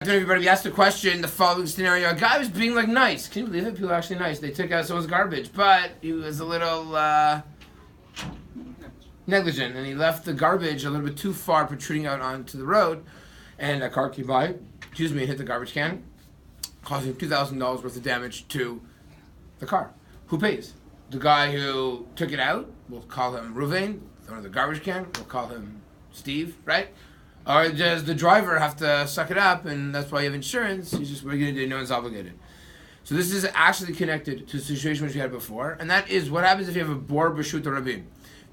Everybody, we asked the question, the following scenario. A guy was being like nice. Can you believe it? People are actually nice. They took out someone's garbage, but he was a little negligent, and he left the garbage a little bit too far protruding out onto the road, and a car came by, and hit the garbage can, causing $2,000 worth of damage to the car. Who pays? The guy who took it out, we'll call him Ruvain. The owner of the garbage can, we'll call him Steve, right? Or does the driver have to suck it up, and that's why you have insurance? He's just, what are you going to do? No one's obligated. So this is actually connected to the situation which we had before, and that is what happens if you have a bor b'shut rabim.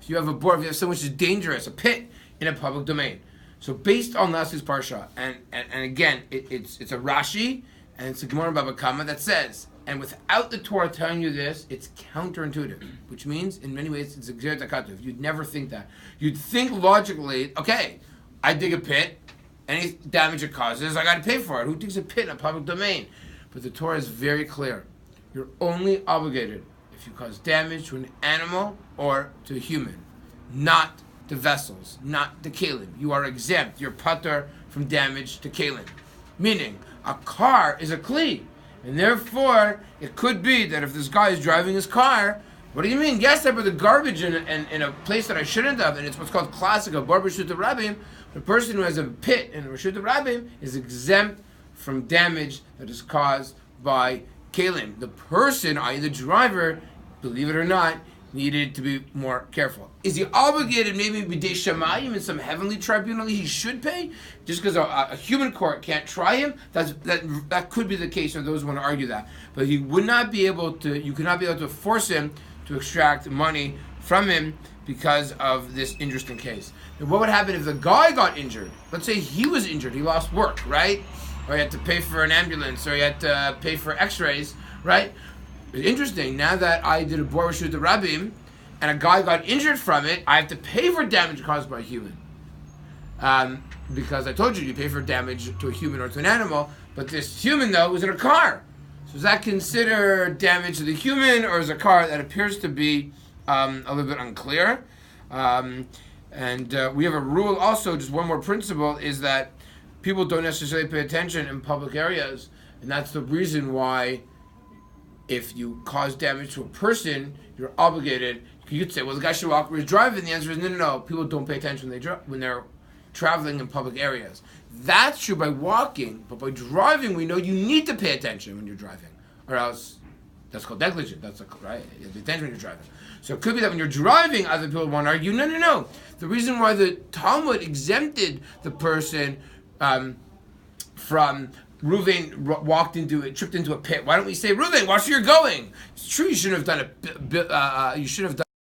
If you have a bor, if you have something which is dangerous, a pit in a public domain. So based on last week's parsha, and again, it's a Rashi, and it's a Gemara Baba Kama that says, and without the Torah telling you this, it's counterintuitive, which means in many ways it's exer takatuv. You'd never think that. You'd think logically, okay, I dig a pit, any damage it causes, I got to pay for it. Who digs a pit in a public domain? But the Torah is very clear. You're only obligated if you cause damage to an animal or to a human, not the vessels, not the kelim. You are exempt. You're patur from damage to kelim. Meaning, a car is a kli. And therefore, it could be that if this guy is driving his car, what do you mean? Yes, I put the garbage in a place that I shouldn't have, and it's what's called classic, a bar b'shut rabim. The person who has a pit in b'shut rabim is exempt from damage that is caused by kelim. The person, i.e. the driver, believe it or not, needed to be more careful. Is he obligated maybe b'dei shamayim in some heavenly tribunal he should pay? Just because a human court can't try him? That could be the case, or those who want to argue that. But he would not be able to, you could not be able to force him to extract money from him because of this interesting case. Now, what would happen if the guy got injured? Let's say he was injured, he lost work, right? Or he had to pay for an ambulance, or he had to pay for x-rays, right? It's interesting, now that I did a bor b'shut rabim, and a guy got injured from it, I have to pay for damage caused by a human. Because I told you pay for damage to a human or to an animal, but this human, though, was in a car. So is that considered damage to the human, or is a car? That appears to be a little bit unclear. And we have a rule also, just one more principle, is that people don't necessarily pay attention in public areas, and that's the reason why if you cause damage to a person, you're obligated. You could say, well, the guy should walk where he's driving. The answer is no. People don't pay attention when they're traveling in public areas. That's true by walking, but by driving, we know you need to pay attention when you're driving, or else that's called negligent. That's right. You have to pay attention when you're driving. So it could be that when you're driving, other people want to argue, no. The reason why the Talmud exempted the person from Reuven tripped into a pit. Why don't we say, Reuven, watch where you're going? It's true you shouldn't have done